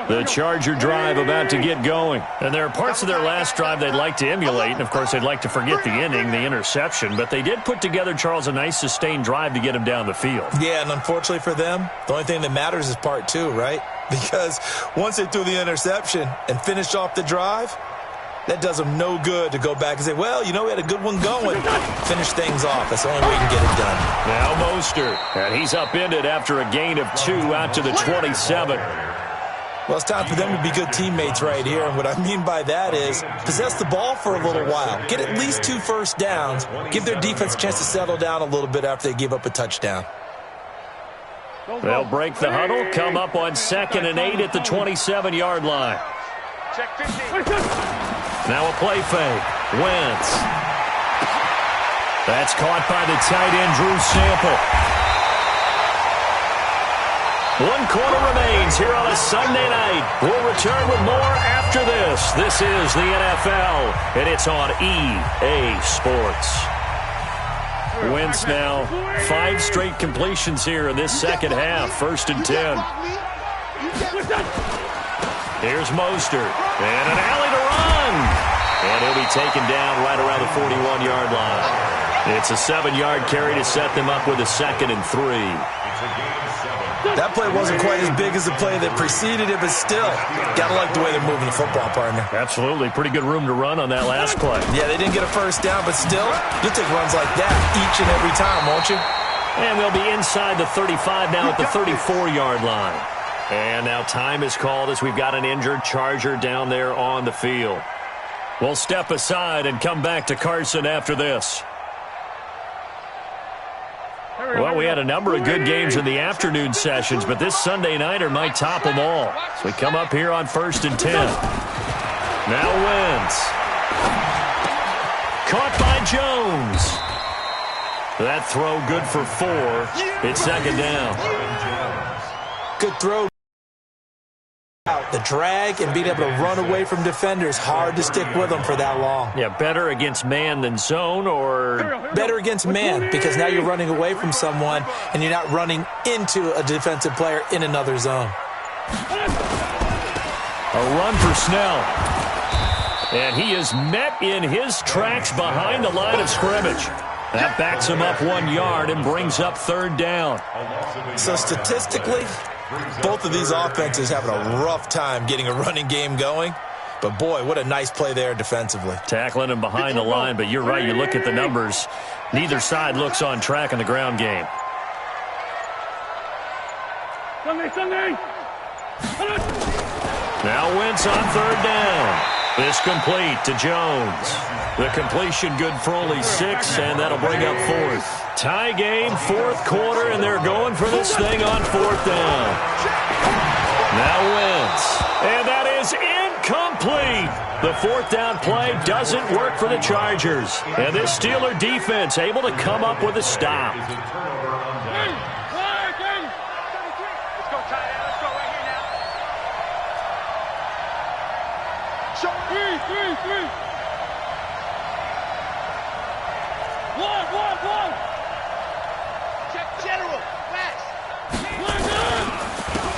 The Charger drive about to get going. And there are parts of their last drive they'd like to emulate. And, of course, they'd like to forget the inning, the interception. But they did put together, Charles, a nice sustained drive to get him down the field. Yeah, and unfortunately for them, the only thing that matters is part two, right? Because once they threw the interception and finished off the drive, that does them no good to go back and say, well, you know, we had a good one going. Finish things off. That's the only way you can get it done. Now Mostert. And he's upended after a gain of 2 out to the 27. Well, it's time for them to be good teammates right here. And what I mean by that is possess the ball for a little while. Get at least 2 first downs. Give their defense a chance to settle down a little bit after they give up a touchdown. They'll break the huddle, come up on 2nd and 8 at the 27-yard line. Now a play fake. Wentz. That's caught by the tight end, Drew Sample. 1 quarter remains here on a Sunday night. We'll return with more after this. This is the NFL, and it's on EA Sports. Wentz now 5 straight completions here in this second half. 1st and 10. Here's Mostert. And an alley to run. And he'll be taken down right around the 41-yard line. It's a 7-yard carry to set them up with a 2nd and 3. That play wasn't quite as big as the play that preceded it, but still, got to like the way they're moving the football, partner. Absolutely. Pretty good room to run on that last play. Yeah, they didn't get a first down, but still, you'll take runs like that each and every time, won't you? And they'll be inside the 35 now at the 34-yard line. And now time is called as we've got an injured Charger down there on the field. We'll step aside and come back to Carson after this. Well, we had a number of good games in the afternoon sessions, but this Sunday nighter might top them all. So we come up here on 1st and 10. Now Wentz. Caught by Jones. That throw good for 4. It's 2nd down. Good throw. The drag and being able to run away from defenders, hard to stick with them for that long. Yeah, better against man than zone, or? Better against man, because now you're running away from someone and you're not running into a defensive player in another zone. A run for Snell. And he is met in his tracks behind the line of scrimmage. That backs him up 1 yard and brings up 3rd down. So statistically, both of these offenses having a rough time getting a running game going. But, boy, what a nice play there defensively. Tackling him behind the line, but you're right. You look at the numbers. Neither side looks on track in the ground game. Now Wentz on 3rd down. This complete to Jones. The completion good for only 6, and that'll bring up 4th. Tie game, 4th quarter, and they're going for this thing on 4th down. Now Wentz. And that is incomplete. The 4th down play doesn't work for the Chargers. And this Steeler defense able to come up with a stop.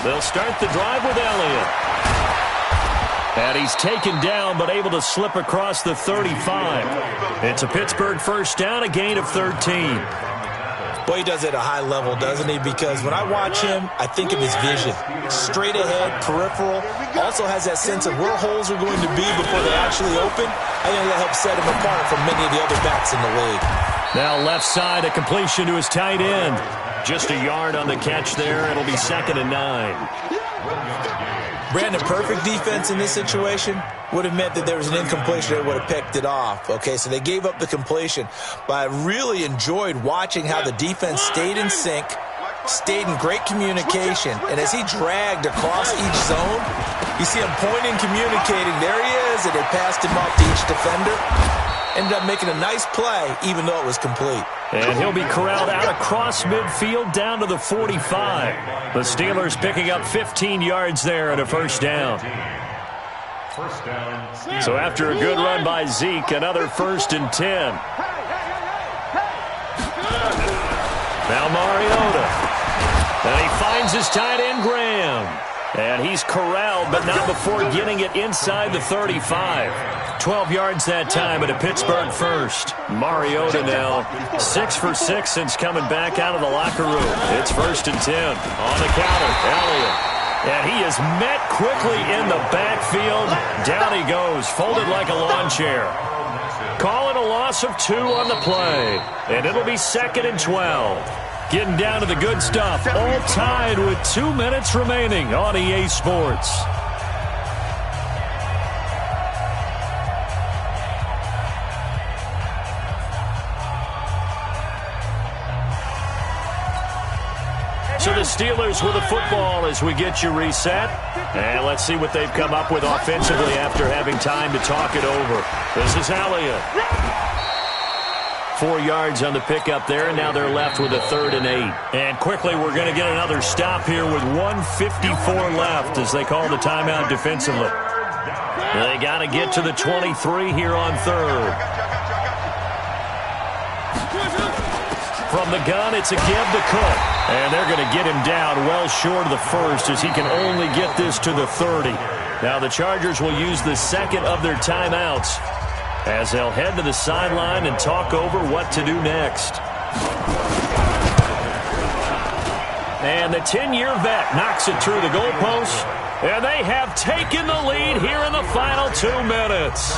They'll start the drive with Elliott. And he's taken down, but able to slip across the 35. It's a Pittsburgh 1st down, a gain of 13. Boy, he does it at a high level, doesn't he? Because when I watch him, I think of his vision. Straight ahead, peripheral. Also has that sense of where holes are going to be before they actually open. I think that helps set him apart from many of the other backs in the league. Now left side, a completion to his tight end. Just a yard on the catch there. It'll be 2nd and 9. Brandon, perfect defense in this situation would have meant that there was an incompletion. They would have picked it off. Okay, so they gave up the completion. But I really enjoyed watching how the defense stayed in sync, stayed in great communication. And as he dragged across each zone, you see him pointing, communicating. There he is, and they passed him off to each defender. Ended up making a nice play, even though it was complete. And he'll be corralled out across midfield down to the 45. The Steelers picking up 15 yards there at a 1st down. So after a good run by Zeke, another 1st and 10. Now Mariota. And he finds his tight end, Graham. And he's corralled, but not before getting it inside the 35. 12 yards that time and a Pittsburgh first. Mariota now 6 for 6 since coming back out of the locker room. It's 1st and 10 on the counter. Elliott. And he is met quickly in the backfield. Down he goes, folded like a lawn chair. Call it a loss of 2 on the play. And it'll be 2nd and 12. Getting down to the good stuff. All tied with 2 minutes remaining on EA Sports. So the Steelers with the football as we get you reset. And let's see what they've come up with offensively after having time to talk it over. This is Elliott. 4 yards on the pickup there, and now they're left with a 3rd and 8. And quickly, we're going to get another stop here with 1:54 left as they call the timeout defensively. They got to get to the 23 here on 3rd. From the gun, it's a give to Cook. And they're going to get him down well short of the 1st as he can only get this to the 30. Now the Chargers will use the 2nd of their timeouts as they'll head to the sideline and talk over what to do next. And the 10-year vet knocks it through the goalpost. And they have taken the lead here in the final 2 minutes.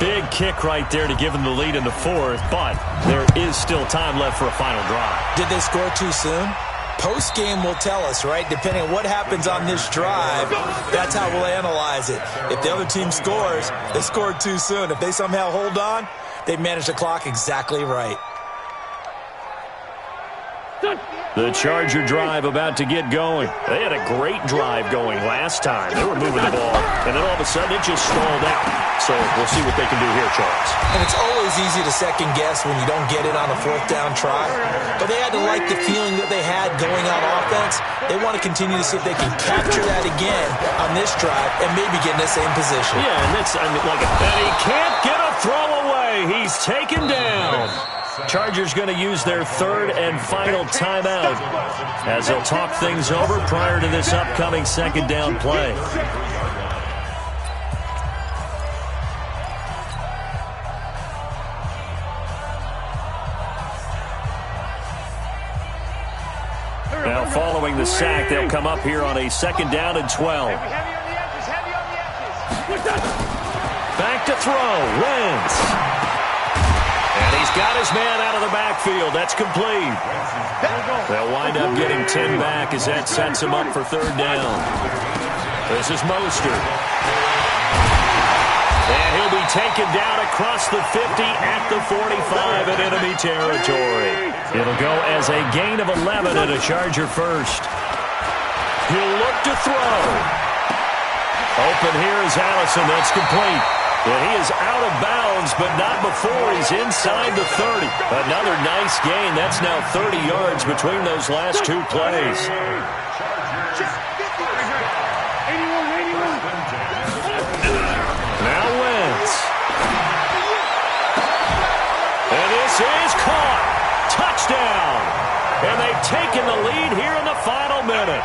Big kick right there to give them the lead in the 4th, but there is still time left for a final drive. Did they score too soon? Post-game will tell us, right? Depending on what happens on this drive, that's how we'll analyze it. If the other team scores, they scored too soon. If they somehow hold on, they manage the clock exactly right. The Charger drive about to get going. They had a great drive going last time. They were moving the ball, and then all of a sudden it just stalled out. So we'll see what they can do here, Charles. And it's always easy to second-guess when you don't get it on a 4th down try. But they had to like the feeling that they had going on offense. They want to continue to see if they can capture that again on this drive and maybe get in the same position. Yeah, and that's and he can't get a throw away. He's taken down. Chargers going to use their 3rd and final timeout as they'll talk things over prior to this upcoming 2nd down play. Now following the sack, they'll come up here on a 2nd down and 12. Back to throw, Wentz. And he's got his man out of the backfield. That's complete. They'll wind up getting 10 back as that sets him up for 3rd down. This is Mostert. And he'll be taken down across the 50 at the 45 in enemy territory. It'll go as a gain of 11 and a Charger first. He'll look to throw. Open here is Allison. That's complete. And he is out of bounds, but not before he's inside the 30. Another nice gain. That's now 30 yards between those last 2 plays. Now Wentz. And this is caught. Touchdown. And they've taken the lead here in the final minute.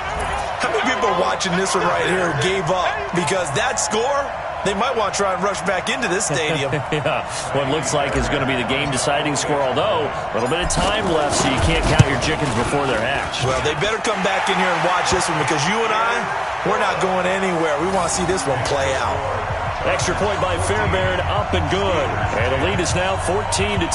How many people watching this one right here gave up? Because that score, they might want to try and rush back into this stadium. Yeah, what looks like is going to be the game-deciding score, although a little bit of time left, so you can't count your chickens before they're hatched. Well, they better come back in here and watch this one because you and I, we're not going anywhere. We want to see this one play out. Extra point by Fairbairn, up and good. And the lead is now 14-10.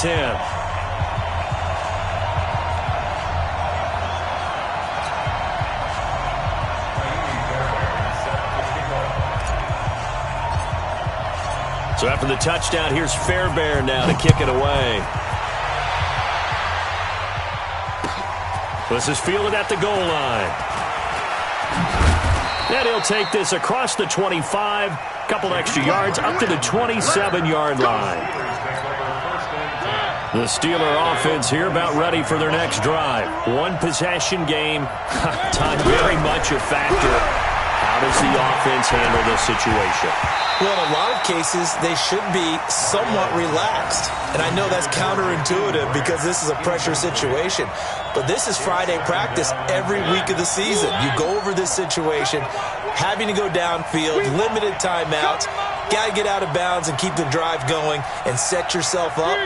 So after the touchdown, here's Fairbairn now to kick it away. This is fielded at the goal line. And he'll take this across the 25, couple extra yards, up to the 27-yard line. The Steeler offense here about ready for their next drive. One possession game. Time very much a factor. How does the offense handle this situation? Well, in a lot of cases, they should be somewhat relaxed. And I know that's counterintuitive because this is a pressure situation. But this is Friday practice every week of the season. You go over this situation, having to go downfield, limited timeouts, got to get out of bounds and keep the drive going and set yourself up.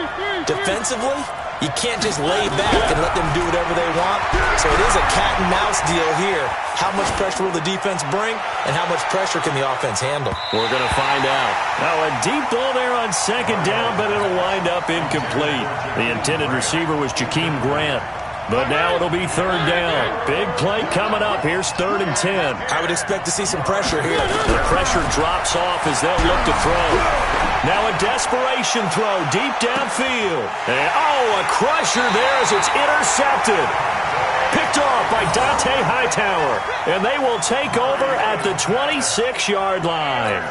Defensively, you can't just lay back and let them do whatever they want. So it is a cat and mouse deal here. How much pressure will the defense bring, and how much pressure can the offense handle? We're going to find out. Now, a deep ball there on second down, but it'll wind up incomplete. The intended receiver was Jakeem Grant. But now it'll be third down. Big play coming up. Here's 3rd and 10. I would expect to see some pressure here. The pressure drops off as they'll look to throw. Now a desperation throw deep downfield. And, a crusher there as it's intercepted. Picked off by Dante Hightower. And they will take over at the 26-yard line.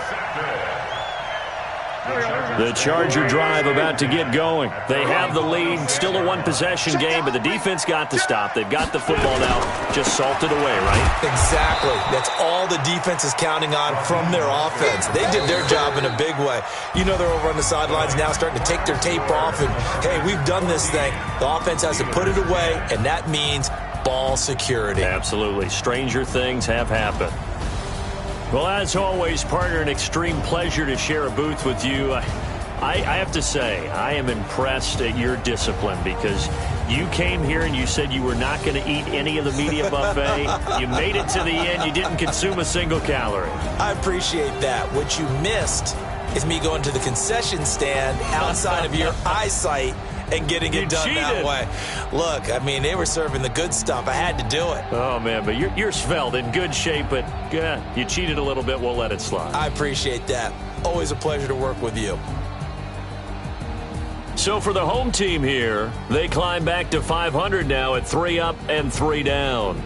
The Charger drive about to get going. They have the lead. Still a one-possession game, but the defense got the stop. They've got the football now. Just salted away, right? Exactly. That's all the defense is counting on from their offense. They did their job in a big way. You know they're over on the sidelines now starting to take their tape off, and, hey, we've done this thing. The offense has to put it away, and that means ball security. Absolutely. Stranger things have happened. Well, as always, partner, an extreme pleasure to share a booth with you. I have to say, I am impressed at your discipline because you came here and you said you were not going to eat any of the media buffet. You made it to the end. You didn't consume a single calorie. I appreciate that. What you missed is me going to the concession stand outside of your eyesight and getting it done that way. Look, I mean, they were serving the good stuff. I had to do it. Oh, man, but you're svelte, in good shape, but you cheated a little bit. We'll let it slide. I appreciate that. Always a pleasure to work with you. So for the home team here, they climb back to 500 now at 3 up and 3 down.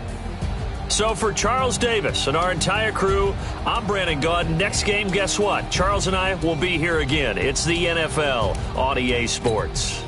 So for Charles Davis and our entire crew, I'm Brandon Gaudin. Next game, guess what? Charles and I will be here again. It's the NFL on EA Sports.